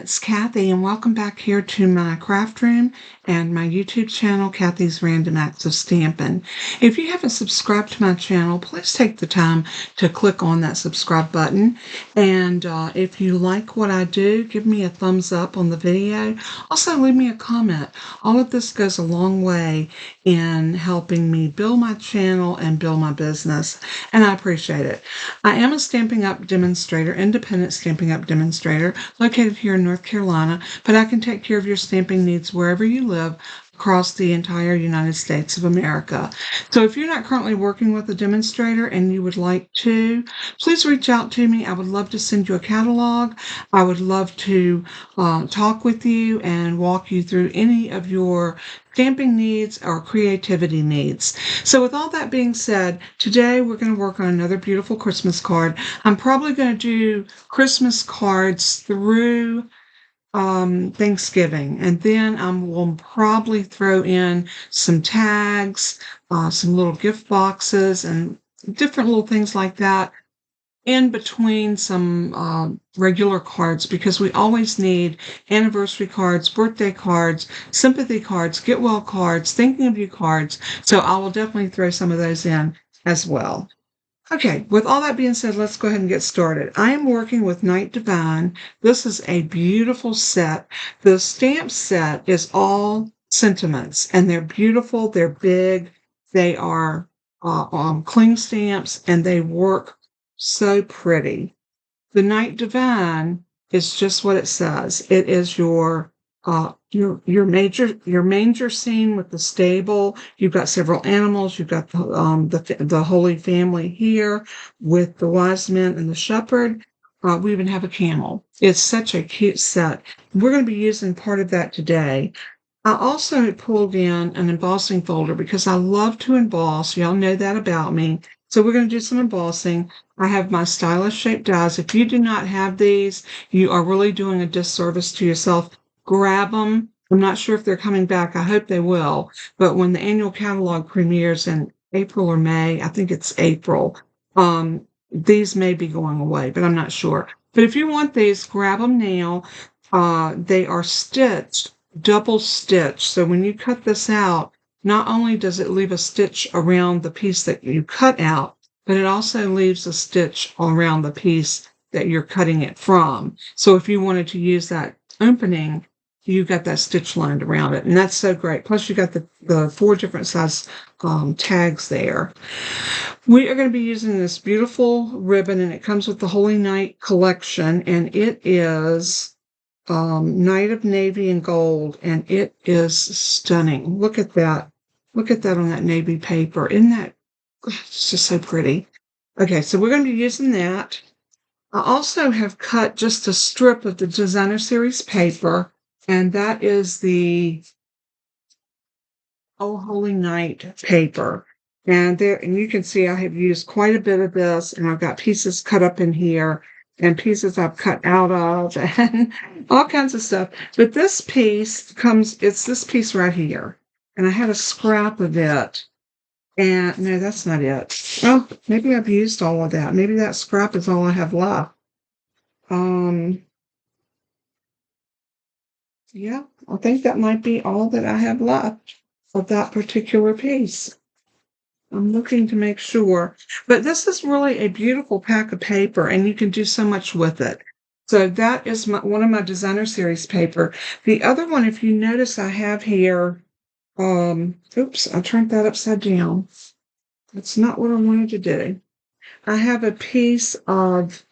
it's Kathy, and welcome back here to my craft room and my YouTube channel, Kathy's Random Acts of Stampin'. If you haven't subscribed to my channel, please take the time to click on that subscribe button. And if you like what I do, give me a thumbs up on the video. Also, leave me a comment. All of this goes a long way in helping me build my channel and build my business, and I appreciate it. I am a Stampin' Up! Demonstrator, independent Stampin' Up! Demonstrator, located here in North Carolina, but I can take care of your stamping needs wherever you live across the entire United States of America. So if you're not currently working with a demonstrator and you would like to, please reach out to me. I would love to send you a catalog. I would love to talk with you and walk you through any of your stamping needs or creativity needs. So with all that being said, today we're going to work on another beautiful Christmas card. I'm probably going to do Christmas cards through Thanksgiving, and then we'll probably throw in some tags, some little gift boxes, and different little things like that in between some regular cards, because we always need anniversary cards, birthday cards, sympathy cards, get well cards, thinking of you cards. So I will definitely throw some of those in as well. Okay, with all that being said, let's go ahead and get started. I am working with Devine. This is a beautiful set. The stamp set is all sentiments, and they're beautiful, they're big, they are cling stamps, and they work so pretty. The Devine is just what it says. It is your manger scene with the stable. You've got several animals. You've got the Holy Family here with the wise men and the shepherd. We even have a camel. It's such a cute set. We're going to be using part of that today. I also pulled in an embossing folder because I love to emboss. Y'all know that about me. So we're going to do some embossing. I have my stylish shaped dies. If you do not have these, you are really doing a disservice to yourself. Grab them. I'm not sure if they're coming back. I hope they will. But when the annual catalog premieres in April or May, I think it's April, these may be going away, but I'm not sure. But if you want these, grab them now. They are stitched, double stitched. So when you cut this out, not only does it leave a stitch around the piece that you cut out, but it also leaves a stitch around the piece that you're cutting it from. So if you wanted to use that opening, you got that stitch lined around it, and that's so great. Plus you got the 4 different size tags there. We are going to be using this beautiful ribbon, and it comes with the Holy Night collection, and it is Night of Navy and Gold, and it is stunning. Look at that. Look at that on that navy paper. Isn't that, it's just so pretty. Okay, so we're going to be using that. I also have cut just a strip of the Designer Series paper, and that is the Oh Holy Night paper. And you can see I have used quite a bit of this, and I've got pieces cut up in here and pieces I've cut out of and all kinds of stuff. But this piece it's this piece right here. And I had a scrap of it. And no, that's not it. Oh, maybe I've used all of that. Maybe that scrap is all I have left. Yeah, I think that might be all that I have left of that particular piece. I'm looking to make sure. But this is really a beautiful pack of paper, and you can do so much with it. So that is one of my Designer Series paper. The other one, if you notice, I have here, oops, I turned that upside down. That's not what I wanted to do. I have a piece of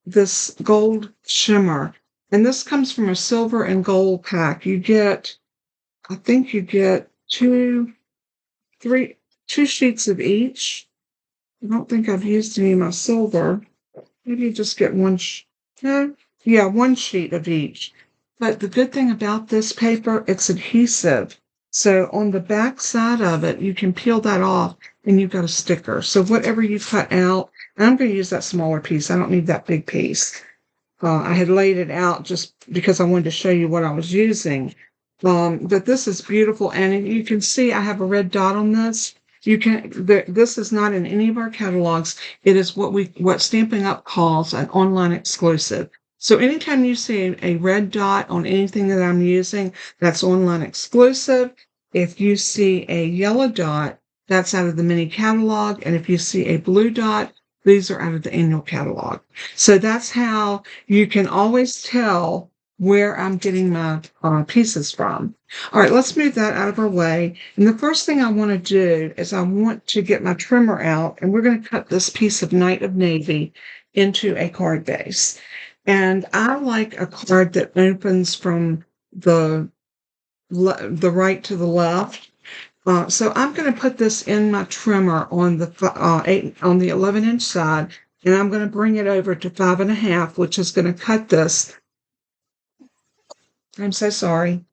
this gold shimmer, and this comes from a silver and gold pack. I think you get two sheets of each. I don't think I've used any of my silver. Maybe you just get one sheet of each. But the good thing about this paper, it's adhesive. So on the back side of it, you can peel that off, and you've got a sticker. So whatever you cut out, and I'm going to use that smaller piece. I don't need that big piece. I had laid it out just because I wanted to show you what I was using. But this is beautiful, and you can see I have a red dot on this. This is not in any of our catalogs. It is what Stampin' Up! Calls an online exclusive. So anytime you see a red dot on anything that I'm using, that's online exclusive. If you see a yellow dot, that's out of the mini catalog. And if you see a blue dot, these are out of the annual catalog. So that's how you can always tell where I'm getting my pieces from. All right, let's move that out of our way. And the first thing I want to do is I want to get my trimmer out, and we're going to cut this piece of Night of Navy into a card base. And I like a card that opens from the right to the left. So I'm going to put this in my trimmer on the 11-inch side, and I'm going to bring it over to 5.5, which is going to cut this. I'm so sorry.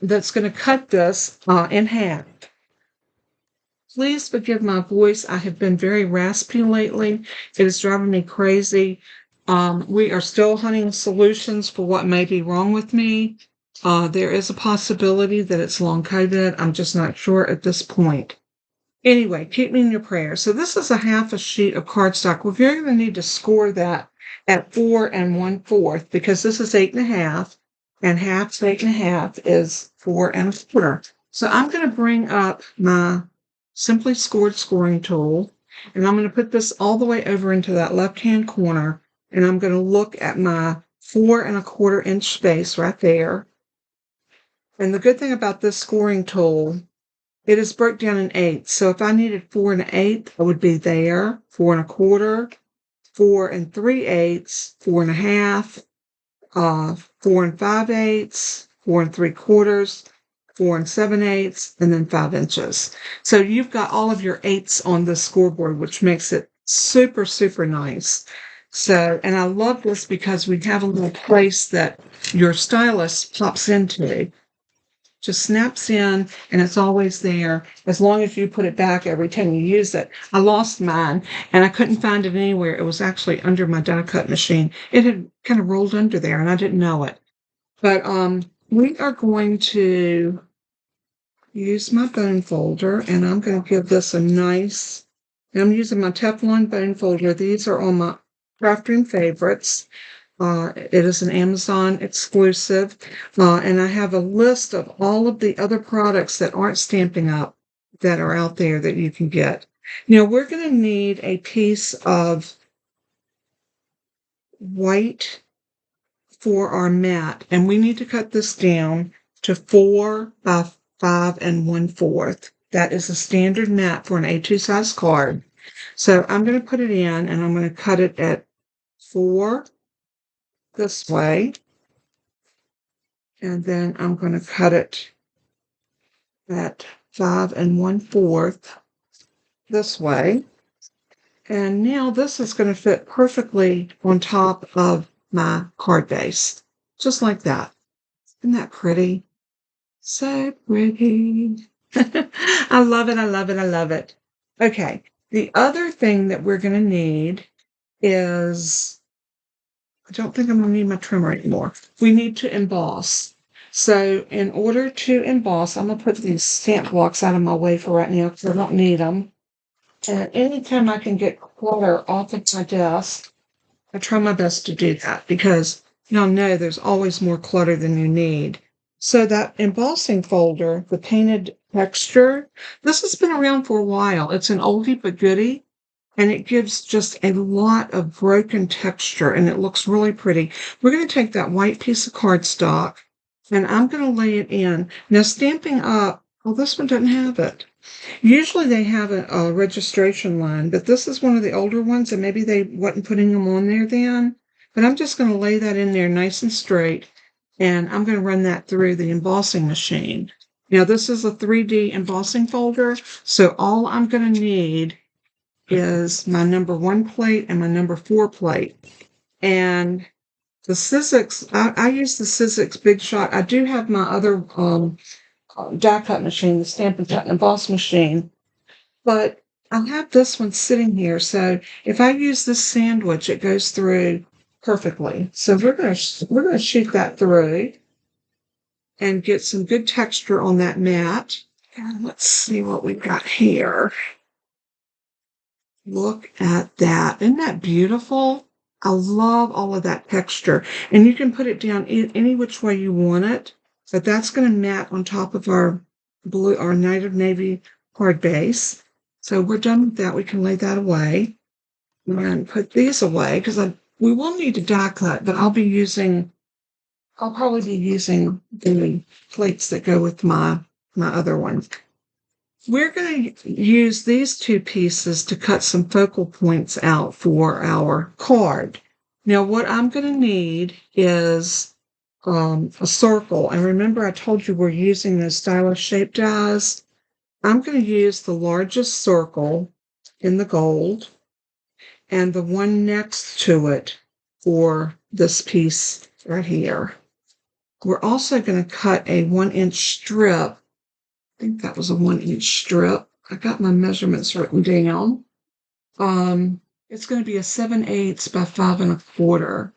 That's going to cut this in half. Please forgive my voice. I have been very raspy lately. It is driving me crazy. We are still hunting solutions for what may be wrong with me. There is a possibility that it's long COVID. I'm just not sure at this point. Anyway, keep me in your prayers. So this is a half a sheet of cardstock. We're going to need to score that at 4 1/4 because this is 8.5, and half 8.5 is 4 1/4. So I'm going to bring up my Simply Scored scoring tool, and I'm going to put this all the way over into that left-hand corner, and I'm going to look at my 4 1/4 inch space right there. And the good thing about this scoring tool, it is broke down in eighths. So if I needed 4 1/8, I would be there. 4 1/4, 4 3/8, 4 1/2, 4 5/8, 4 3/4, 4 7/8, and then 5 inches. So you've got all of your eighths on the scoreboard, which makes it super, super nice. So, and I love this because we have a little place that your stylus pops into. Just snaps in, and it's always there as long as you put it back every time you use it. I lost mine, and I couldn't find it anywhere. It was actually under my die cut machine. It had kind of rolled under there, and I didn't know it. But we are going to use my bone folder, and I'm going to give this a nice, and I'm using my Teflon bone folder. These are all my craft room favorites. It is an Amazon exclusive, and I have a list of all of the other products that aren't Stampin' Up! That are out there that you can get. Now, we're going to need a piece of white for our mat, and we need to cut this down to 4 by 5 1/4. That is a standard mat for an A2 size card. So I'm going to put it in, and I'm going to cut it at 4 this way, and then I'm going to cut it at 5 1/4 this way. And now this is going to fit perfectly on top of my card base, just like that. Isn't that pretty? So pretty. I love it. I love it. I love it. Okay. The other thing that we're going to need is, I don't think I'm going to need my trimmer anymore. We need to emboss. So in order to emboss, I'm going to put these stamp blocks out of my way for right now because I don't need them. And anytime I can get clutter off of my desk, I try my best to do that because y'all know there's always more clutter than you need. So that embossing folder, the painted texture, this has been around for a while. It's an oldie but goodie, and it gives just a lot of broken texture, and it looks really pretty. We're going to take that white piece of cardstock, and I'm going to lay it in. Now, Stampin' Up!, well, this one doesn't have it. Usually they have a registration line, but this is one of the older ones, and maybe they wasn't putting them on there then. But I'm just going to lay that in there nice and straight, and I'm going to run that through the embossing machine. Now, this is a 3D embossing folder, so all I'm going to need is my number 1 plate and my number 4 plate. And the Sizzix, I use the Sizzix Big Shot. I do have my other die cut machine, the Stampin' Cut and Emboss machine, but I have this one sitting here. So if I use this sandwich, it goes through perfectly. So we're gonna shoot that through and get some good texture on that mat. And let's see what we've got here. Look at that. Isn't that beautiful? I love all of that texture. And you can put it down any which way you want it. But that's going to mat on top of our blue, our Native Navy card base. So we're done with that. We can lay that away and put these away because we will need to die cut, but I'll probably be using the plates that go with my other one. We're going to use these two pieces to cut some focal points out for our card. Now, what I'm going to need is a circle. And remember, I told you we're using those stylish shape dies. I'm going to use the largest circle in the gold and the one next to it for this piece right here. We're also going to cut a 1-inch strip. I think that was a 1-inch strip. I got my measurements written down. It's going to be a 7/8 by 5 1/4.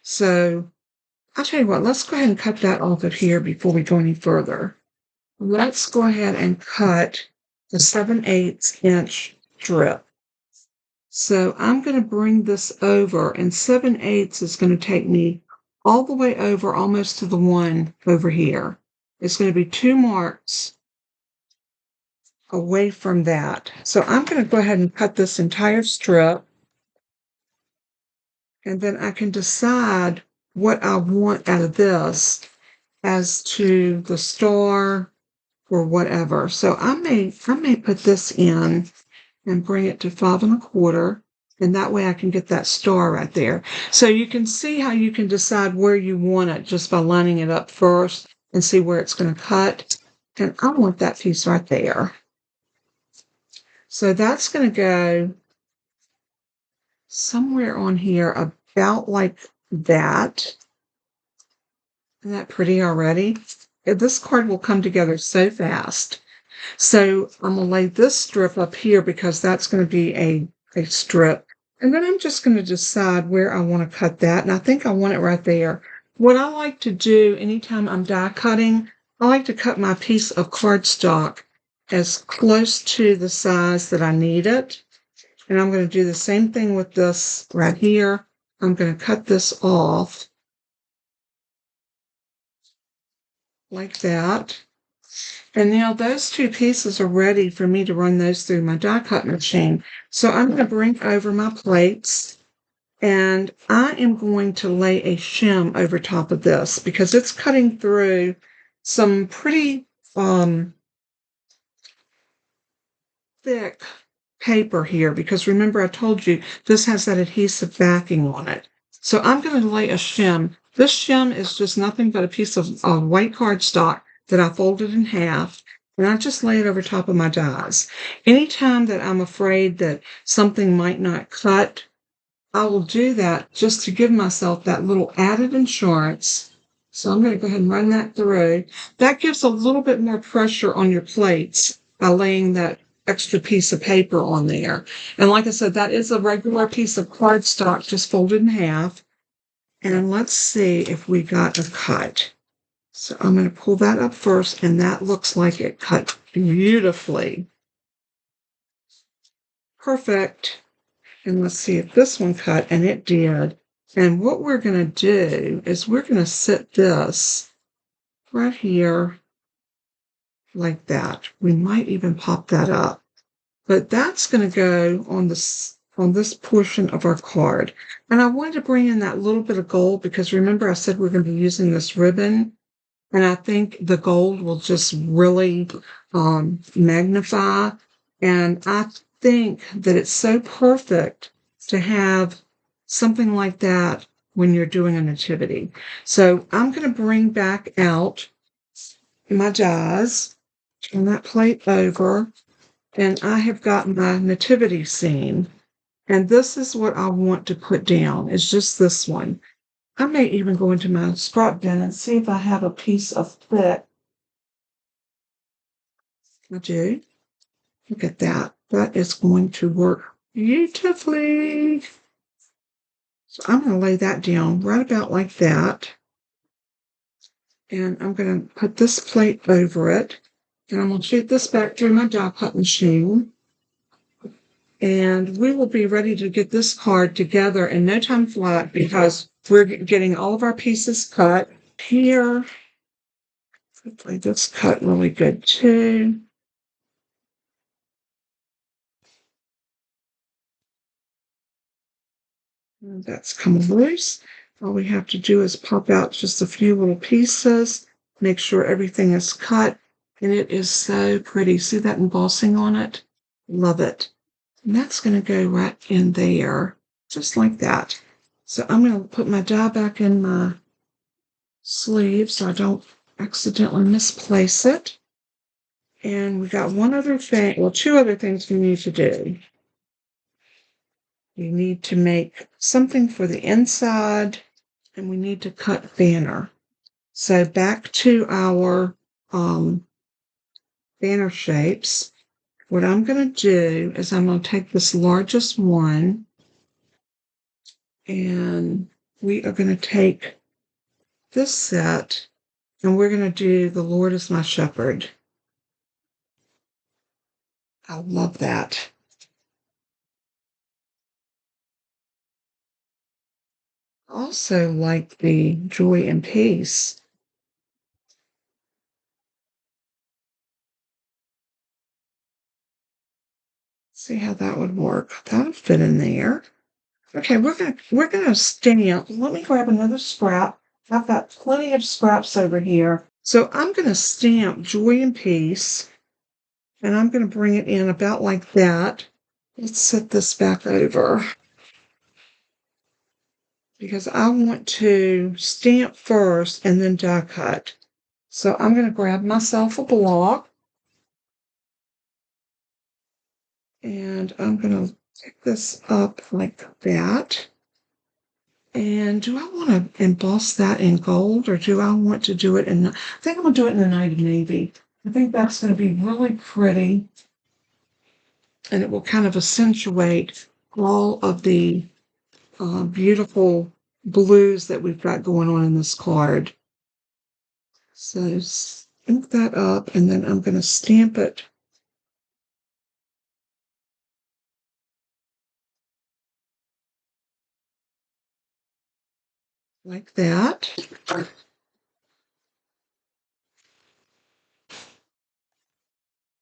So I'll tell you what, let's go ahead and cut that off of here before we go any further. Let's go ahead and cut the 7/8 inch strip. So I'm going to bring this over, and 7/8 is going to take me all the way over almost to the one over here. It's going to be 2 marks away from that. So I'm going to go ahead and cut this entire strip, and then I can decide what I want out of this as to the star or whatever. So I may put this in and bring it to 5 1/4, and that way I can get that star right there. So you can see how you can decide where you want it just by lining it up first and see where it's going to cut. And I want that piece right there. So that's going to go somewhere on here about like that. Isn't that pretty already? This card will come together so fast. So I'm going to lay this strip up here because that's going to be a strip. And then I'm just going to decide where I want to cut that. And I think I want it right there. What I like to do anytime I'm die cutting, I like to cut my piece of cardstock as close to the size that I need it. And I'm going to do the same thing with this right here. I'm going to cut this off like that. And now those two pieces are ready for me to run those through my die cut machine. So I'm going to bring over my plates, and I am going to lay a shim over top of this because it's cutting through some pretty thick paper here, because remember I told you this has that adhesive backing on it. So I'm going to lay a shim. This shim is just nothing but a piece of white cardstock that I folded in half, and I just lay it over top of my dies. Anytime that I'm afraid that something might not cut, I will do that just to give myself that little added insurance. So I'm going to go ahead and run that through. That gives a little bit more pressure on your plates by laying that extra piece of paper on there. And like I said, that is a regular piece of cardstock just folded in half. And let's see if we got a cut. So I'm going to pull that up first, and that looks like it cut beautifully. Perfect. And let's see if this one cut, and it did. And what we're going to do is we're going to set this right here like that. We might even pop that up. But that's going to go on this portion of our card. And I wanted to bring in that little bit of gold because remember I said we're going to be using this ribbon. And I think the gold will just really magnify. And I think that it's so perfect to have something like that when you're doing a nativity. So I'm going to bring back out my dies, turn that plate over, and I have got my nativity scene. And this is what I want to put down. It's just this one. I may even go into my scrap bin and see if I have a piece of thick. I do. Look at that. That is going to work beautifully. So I'm going to lay that down right about like that. And I'm going to put this plate over it. And I'm going to shoot this back through my die cut machine. And we will be ready to get this card together in no time flat because we're getting all of our pieces cut here. Hopefully this cut really good too. And that's come loose. All we have to do is pop out just a few little pieces, make sure everything is cut, and it is so pretty. See that embossing on it? Love it. And that's going to go right in there, just like that. So I'm going to put my die back in my sleeve so I don't accidentally misplace it. And we got one other thing, well, two other things we need to do. We need to make something for the inside, and we need to cut banner. So back to our banner shapes. What I'm going to do is I'm going to take this largest one, and we are going to take this set, and we're going to do The Lord is My Shepherd. I love that. Also like the Joy and Peace. See how that would work. That would fit in there. Okay, we're gonna stamp. Let me grab another scrap. I've got plenty of scraps over here. So I'm gonna stamp Joy and Peace, and I'm gonna bring it in about like that. Let's set this back over because I want to stamp first and then die cut. So I'm gonna grab myself a block, and I'm gonna pick this up like that. And do I want to emboss that in gold, or do I want to do it in, I think I'm going to do it in the navy. I think that's going to be really pretty, and it will kind of accentuate all of the beautiful blues that we've got going on in this card. So ink that up, and then I'm going to stamp it like that.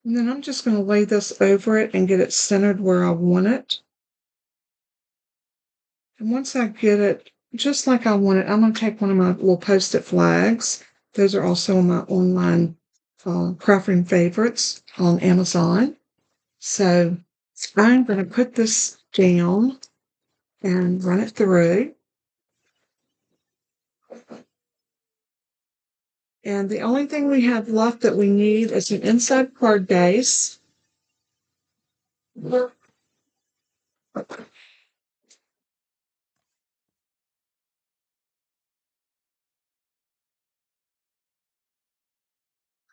And then I'm just going to lay this over it and get it centered where I want it. And once I get it just like I want it, I'm going to take one of my little Post-it flags. Those are also my online crafting favorites on Amazon. So I'm going to put this down and run it through. And the only thing we have left that we need is an inside card base.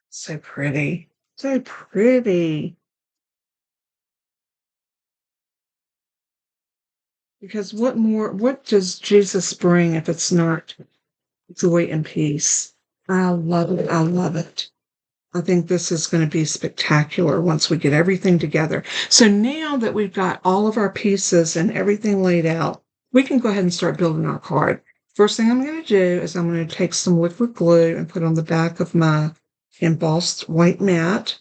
So pretty. So pretty. Because what does Jesus bring if it's not joy and peace? I love it. I love it. I think this is going to be spectacular once we get everything together. So now that we've got all of our pieces and everything laid out, we can go ahead and start building our card. First thing I'm going to do is I'm going to take some liquid glue and put on the back of my embossed white mat.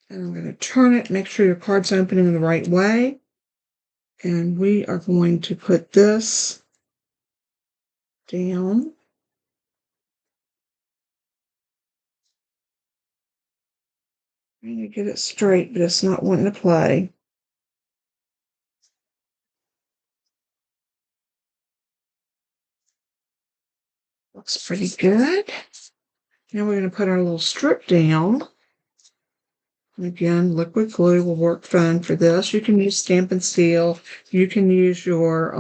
And I'm going to turn it, make sure your card's opening in the right way. And we are going to put this down. Trying to get it straight, but it's not wanting to play. Looks pretty good. Now we're going to put our little strip down. Again, liquid glue will work fine for this. You can use Stampin' Seal. You can use your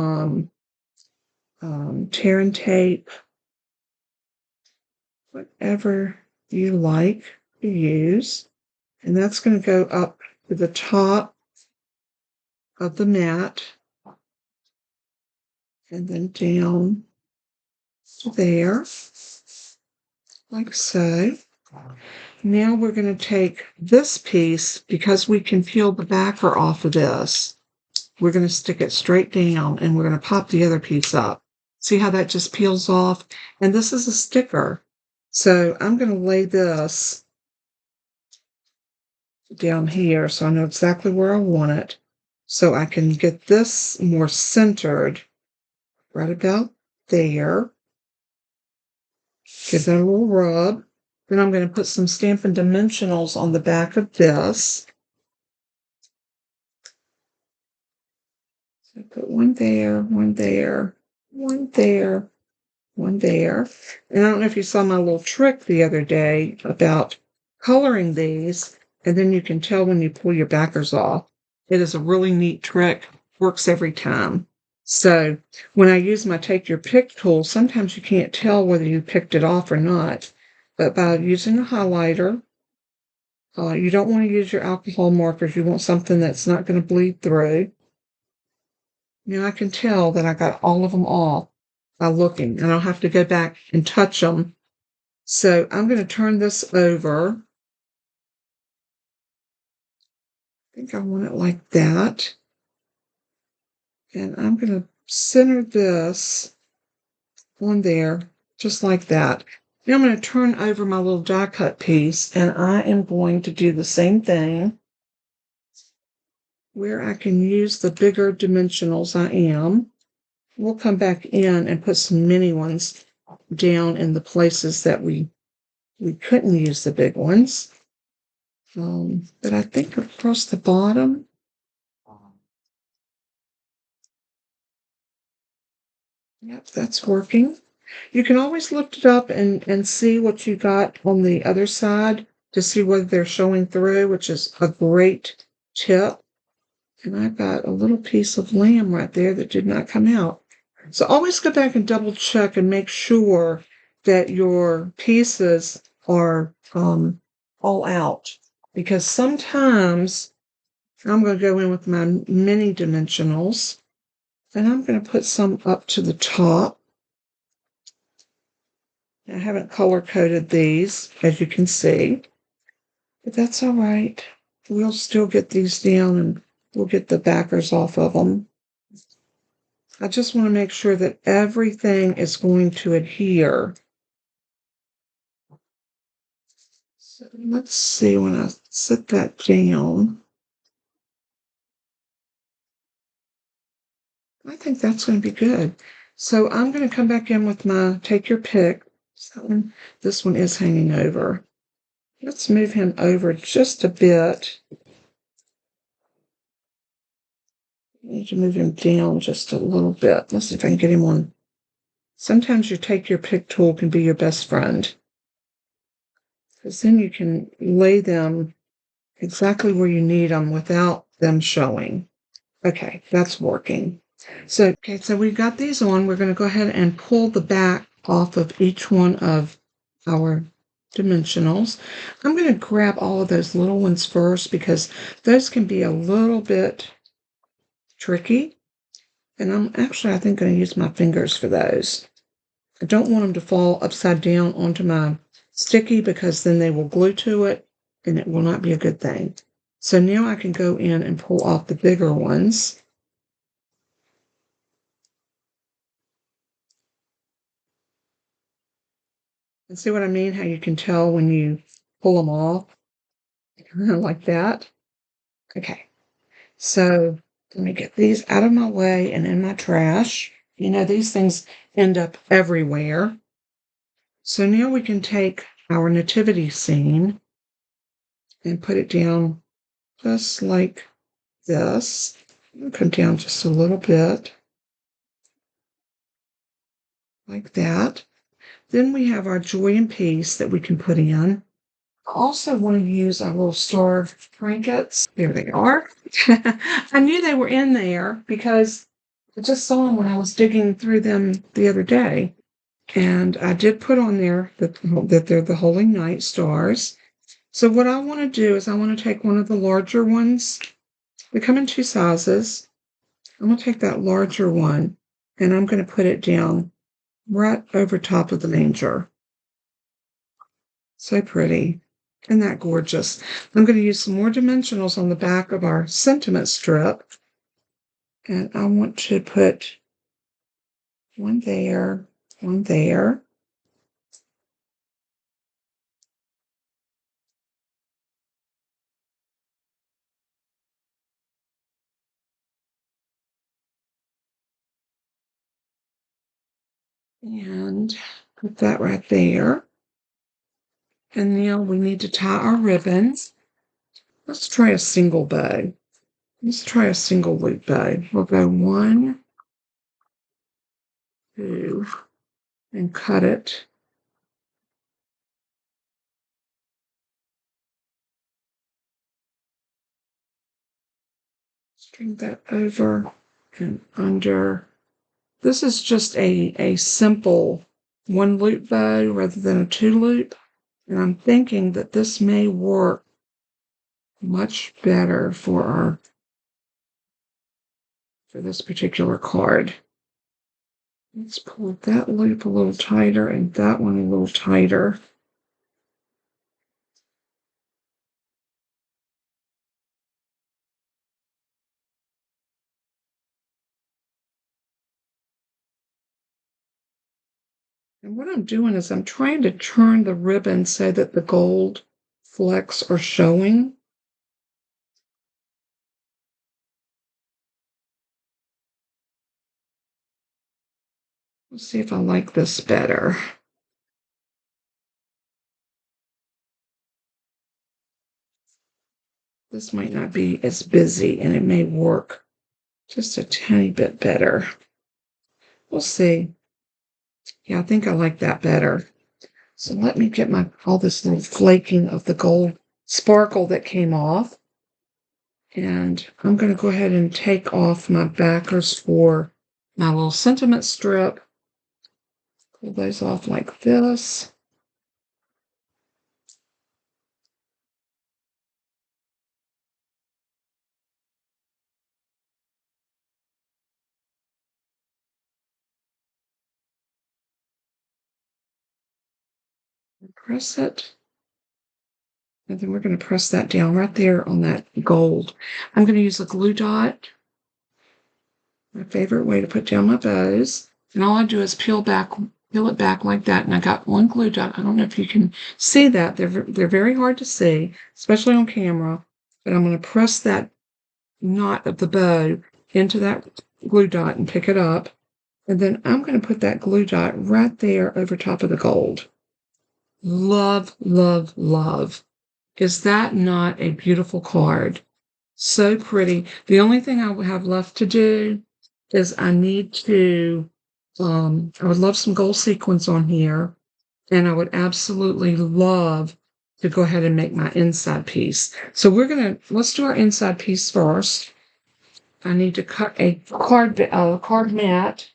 tear and tape, whatever you like to use. And that's going to go up to the top of the mat and then down to there, like so. Now we're going to take this piece, because we can peel the backer off of this. We're going to stick it straight down and we're going to pop the other piece up. See how that just peels off? And this is a sticker. So I'm going to lay this down here so I know exactly where I want it. So I can get this more centered right about there. Give that a little rub. Then I'm going to put some Stampin' Dimensionals on the back of this. So put one there, one there, one there, one there. And I don't know if you saw my little trick the other day about coloring these, and then you can tell when you pull your backers off. It is a really neat trick. Works every time. So when I use my Take Your Pick tool, sometimes you can't tell whether you picked it off or not. But by using a highlighter, you don't want to use your alcohol markers. You want something that's not going to bleed through. Now I can tell that I got all of them off by looking. I don't have to go back and touch them. So I'm going to turn this over. I think I want it like that. And I'm going to center this on there, just like that. Now I'm going to turn over my little die cut piece, and I am going to do the same thing where I can use the bigger dimensionals I am. We'll come back in and put some mini ones down in the places that we couldn't use the big ones. But I think across the bottom, yep, that's working. You can always lift it up and see what you got on the other side to see whether they're showing through, which is a great tip. And I've got a little piece of lamb right there that did not come out. So always go back and double check and make sure that your pieces are all out. Because sometimes I'm going to go in with my mini dimensionals and I'm going to put some up to the top. I haven't color coded these, as you can see, but that's all right. We'll still get these down and we'll get the backers off of them. I just want to make sure that everything is going to adhere. So let's see when I set that down. I think that's going to be good. So I'm going to come back in with my Take Your Pick. So this one is hanging over. Let's move him over just a bit. I need to move him down just a little bit. Let's see if I can get him on. Sometimes your Take Your Pick tool can be your best friend, because then you can lay them exactly where you need them without them showing. Okay, that's working. So we've got these on. We're going to go ahead and pull the back off of each one of our dimensionals. I'm going to grab all of those little ones first because those can be a little bit tricky. And I think, going to use my fingers for those. I don't want them to fall upside down onto my sticky because then they will glue to it and it will not be a good thing. So now I can go in and pull off the bigger ones. And see what I mean? How you can tell when you pull them off like that. Okay. So let me get these out of my way and in my trash. You know, these things end up everywhere. So now we can take our nativity scene and put it down just like this. Come down just a little bit like that. Then we have our joy and peace that we can put in. I also want to use our little star trinkets. There they are. I knew they were in there because I just saw them when I was digging through them the other day. And I did put on there that they're the Holy Night stars. So what I want to do is I want to take one of the larger ones. They come in two sizes. I'm going to take that larger one and I'm going to put it down right over top of the manger. So pretty. Isn't that gorgeous? I'm going to use some more dimensionals on the back of our sentiment strip. And I want to put one there, one there. And put that right there. And now we need to tie our ribbons. Let's try a single bow. Let's try a single loop bow. We'll go 1, 2, and cut it. String that over and under. This is just a simple 1 loop bow rather than a 2 loop. And I'm thinking that this may work much better for this particular card. Let's pull that loop a little tighter and that one a little tighter. And what I'm doing is I'm trying to turn the ribbon so that the gold flecks are showing. Let's see if I like this better. This might not be as busy and it may work just a tiny bit better. We'll see. Yeah, I think I like that better. So let me get all this little flaking of the gold sparkle that came off. And I'm going to go ahead and take off my backers for my little sentiment strip. Pull those off like this. Press it. And then we're going to press that down right there on that gold. I'm going to use a glue dot. My favorite way to put down my bows. And all I do is peel it back like that. And I got one glue dot. I don't know if you can see that. They're very hard to see, especially on camera. But I'm going to press that knot of the bow into that glue dot and pick it up. And then I'm going to put that glue dot right there over top of the gold. Love, love, love. Is that not a beautiful card? So pretty. The only thing I would have left to do is I need to, I would love some gold sequins on here. And I would absolutely love to go ahead and make my inside piece. So let's do our inside piece first. I need to cut a card mat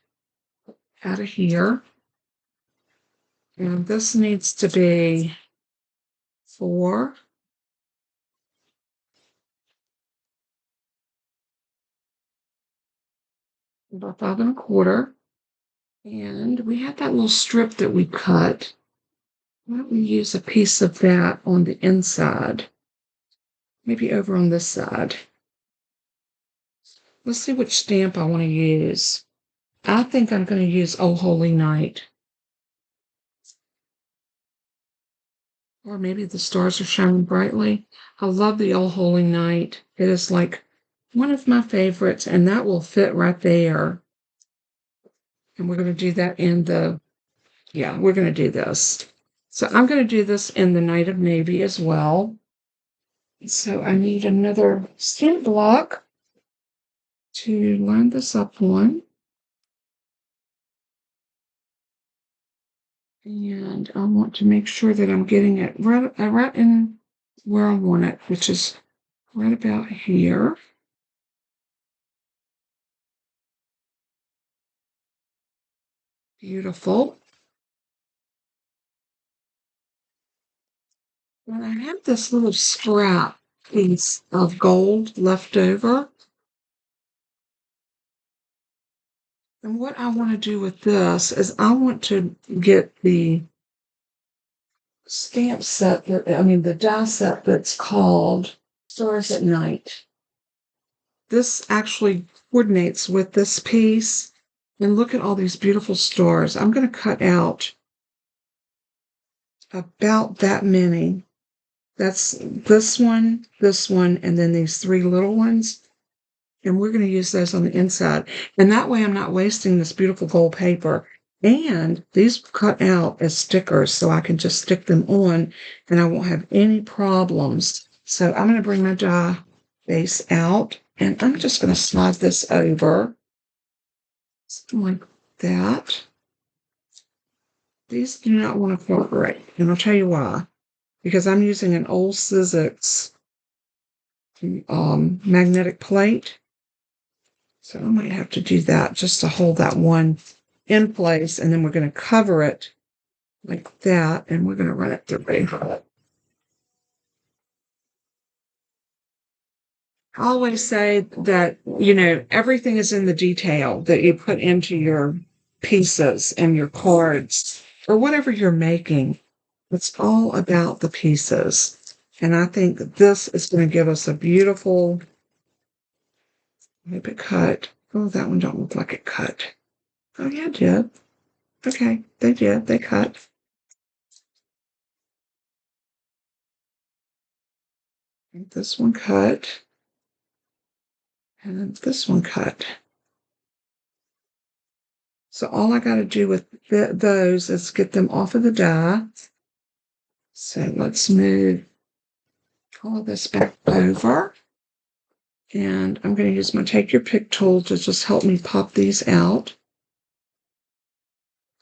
out of here. And this needs to be 4. About 5 1/4. And we had that little strip that we cut. Why don't we use a piece of that on the inside? Maybe over on this side. Let's see which stamp I want to use. I think I'm going to use Oh Holy Night. Or maybe the stars are shining brightly. I love the Oh Holy Night. It is like one of my favorites, and that will fit right there. And we're going to do that we're going to do this. So I'm going to do this in the Night of Navy as well. So I need another stamp block to line this up on. And I want to make sure that I'm getting it right in where I want it, which is right about here. Beautiful. And I have this little scrap piece of gold left over. And what I want to do with this is I want to get the stamp set, the die set that's called Stars at Night. This actually coordinates with this piece. And look at all these beautiful stars. I'm going to cut out about that many. That's this one, and then these three little ones. And we're going to use those on the inside. And that way I'm not wasting this beautiful gold paper. And these cut out as stickers so I can just stick them on and I won't have any problems. So I'm going to bring my die base out and I'm just going to slide this over. Something like that. These do not want to cooperate. And I'll tell you why. Because I'm using an old Sizzix magnetic plate. So I might have to do that just to hold that one in place, and then we're going to cover it like that, and we're going to run it through paper. I always say that, everything is in the detail that you put into your pieces and your cards or whatever you're making. It's all about the pieces. And I think this is going to give us a beautiful, maybe cut. Oh, that one don't look like it cut. Oh, yeah, it did. Okay, they did. They cut. And this one cut. And this one cut. So all I got to do with those is get them off of the die. So let's move all of this back over. And I'm going to use my Take Your Pick tool to just help me pop these out.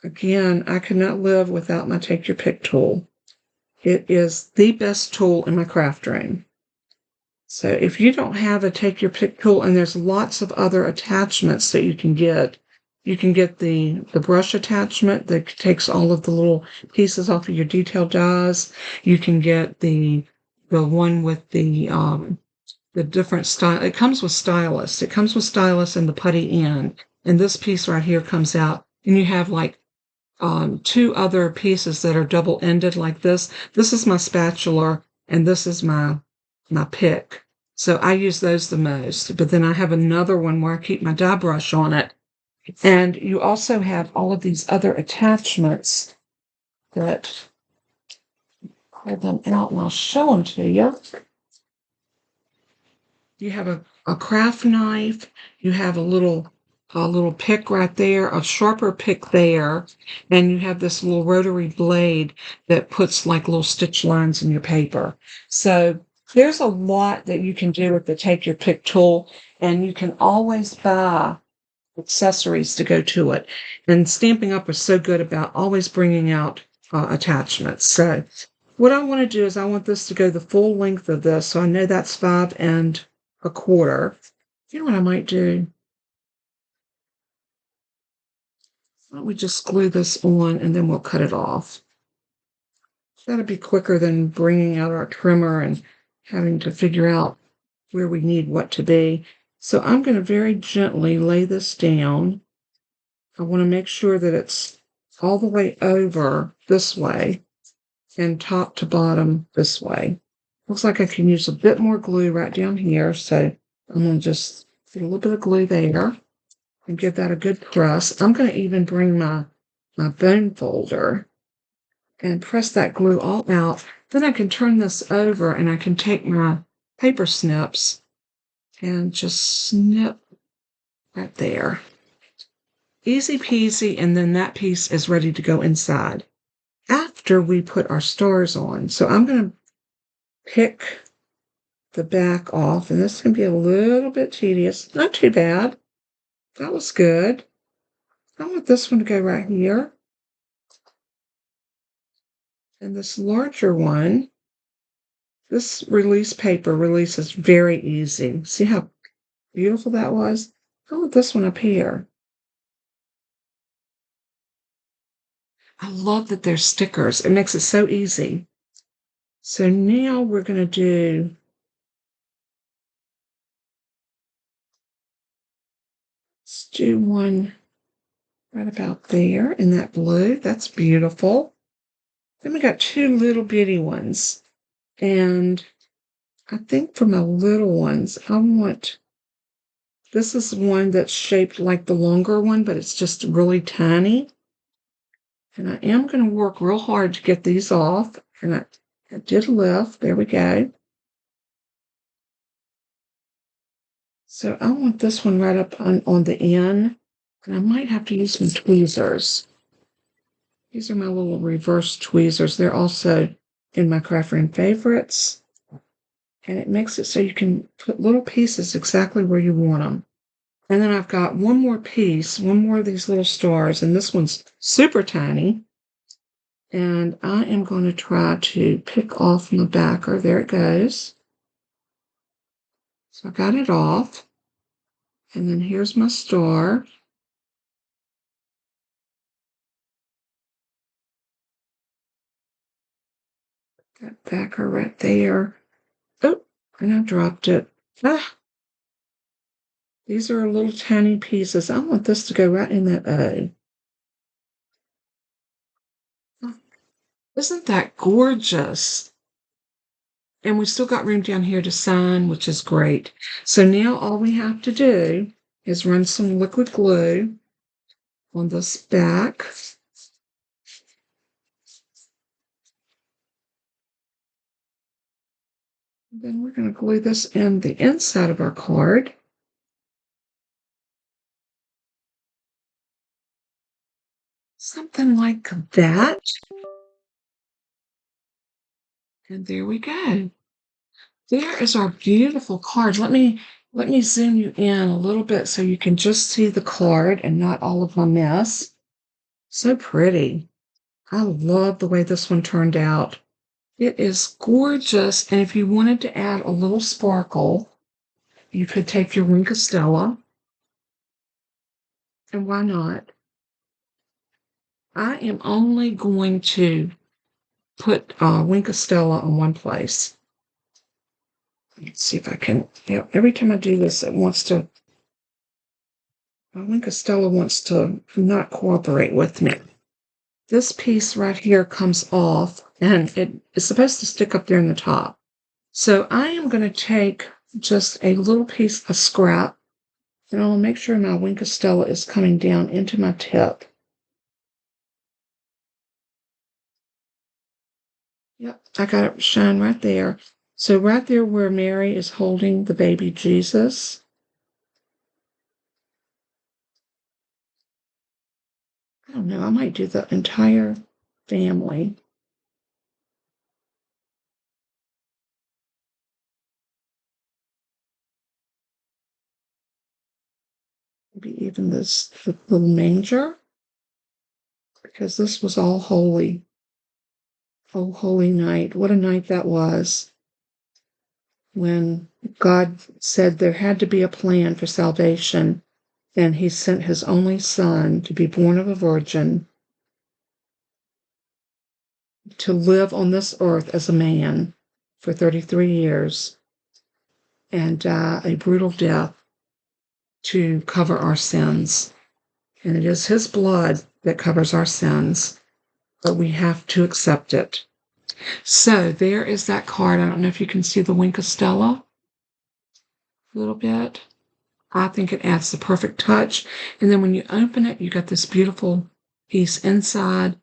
Again, I cannot live without my Take Your Pick tool. It is the best tool in my craft room. So if you don't have a Take Your Pick tool, and there's lots of other attachments that you can get the brush attachment that takes all of the little pieces off of your detailed dies. You can get the one with the different style. It comes with stylus. It comes with stylus and the putty end. And this piece right here comes out, and you have like two other pieces that are double-ended like this. This is my spatula, and this is my pick. So I use those the most. But then I have another one where I keep my die brush on it. And you also have all of these other attachments that pull them out, and I'll show them to you. You have a craft knife. You have a little pick right there, a sharper pick there, and you have this little rotary blade that puts like little stitch lines in your paper. So there's a lot that you can do with the Take Your Pick tool, and you can always buy accessories to go to it. And Stampin' Up! Was so good about always bringing out attachments. So what I want to do is I want this to go the full length of this. So I know that's 5 1/4. You know what I might do? Why don't we just glue this on and then we'll cut it off. That'll be quicker than bringing out our trimmer and having to figure out where we need what to be. So I'm going to very gently lay this down. I want to make sure that it's all the way over this way and top to bottom this way. Looks like I can use a bit more glue right down here. So I'm going to just put a little bit of glue there and give that a good press. I'm going to even bring my bone folder and press that glue all out. Then I can turn this over and I can take my paper snips and just snip right there. Easy peasy, and then that piece is ready to go inside after we put our stars on. So I'm going to pick the back off, and this can be a little bit tedious. Not too bad. That was good. I want this one to go right here. And this larger one, this release paper releases very easy. See how beautiful that was? I want this one up here. I love that there's stickers. It makes it so easy. So now we're going to do let's do one right about there in that blue. That's beautiful. Then we got two little bitty ones. And I think for my little ones, this is one that's shaped like the longer one, but it's just really tiny. And I am going to work real hard to get these off. And I did lift. There we go. So I want this one right up on the end. And I might have to use some tweezers. These are my little reverse tweezers. They're also in my craft room favorites. And it makes it so you can put little pieces exactly where you want them. And then I've got one more piece, one more of these little stars, and this one's super tiny. And I am going to try to pick off my backer. There it goes. So I got it off. And then here's my star. That backer right there. Oh, and I dropped it. Ah, these are little tiny pieces. I want this to go right in that O. Isn't that gorgeous? And we still got room down here to sign, which is great. So now all we have to do is run some liquid glue on this back. Then we're going to glue this in the inside of our card. Something like that. And there we go. There is our beautiful card. Let me zoom you in a little bit so you can just see the card and not all of my mess. So pretty. I love the way this one turned out. It is gorgeous. And if you wanted to add a little sparkle, you could take your Wink of Stella. And why not? I am only going to put Wink of Stella on one place. Let's see if I can. Yeah, every time I do this, it wants to. Wink of Stella wants to not cooperate with me. This piece right here comes off, and it is supposed to stick up there in the top. So I am going to take just a little piece of scrap, and I'll make sure my Wink of Stella is coming down into my tip. Yep, I got it shine right there. So right there where Mary is holding the baby Jesus. I don't know, I might do the entire family. Maybe even the little manger, because this was all holy. Oh, holy night. What a night that was. When God said there had to be a plan for salvation, and he sent his only son to be born of a virgin, to live on this earth as a man for 33 years, and die a brutal death to cover our sins. And it is his blood that covers our sins, but we have to accept it. So there is that card. I don't know if you can see the Wink of Stella a little bit. I think it adds the perfect touch. And then when you open it, you got this beautiful piece inside.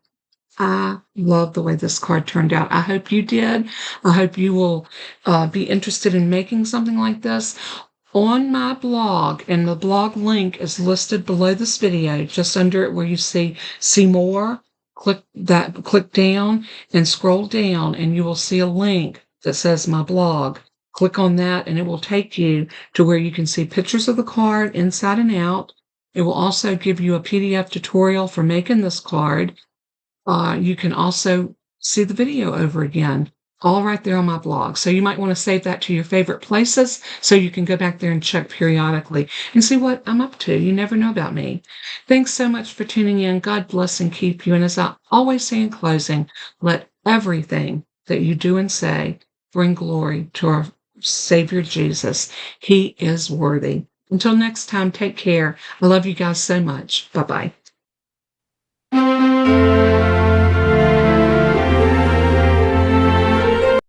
I love the way this card turned out. I hope you did. I hope you will be interested in making something like this. On my blog, and the blog link is listed below this video, just under it where you see more. Click down and scroll down, and you will see a link that says my blog. Click on that, and it will take you to where you can see pictures of the card inside and out. It will also give you a PDF tutorial for making this card. You can also see the video over again, all right there on my blog. So you might want to save that to your favorite places so you can go back there and check periodically and see what I'm up to. You never know about me. Thanks so much for tuning in. God bless and keep you. And as I always say in closing, let everything that you do and say bring glory to our Savior Jesus. He is worthy. Until next time, take care. I love you guys so much. Bye-bye.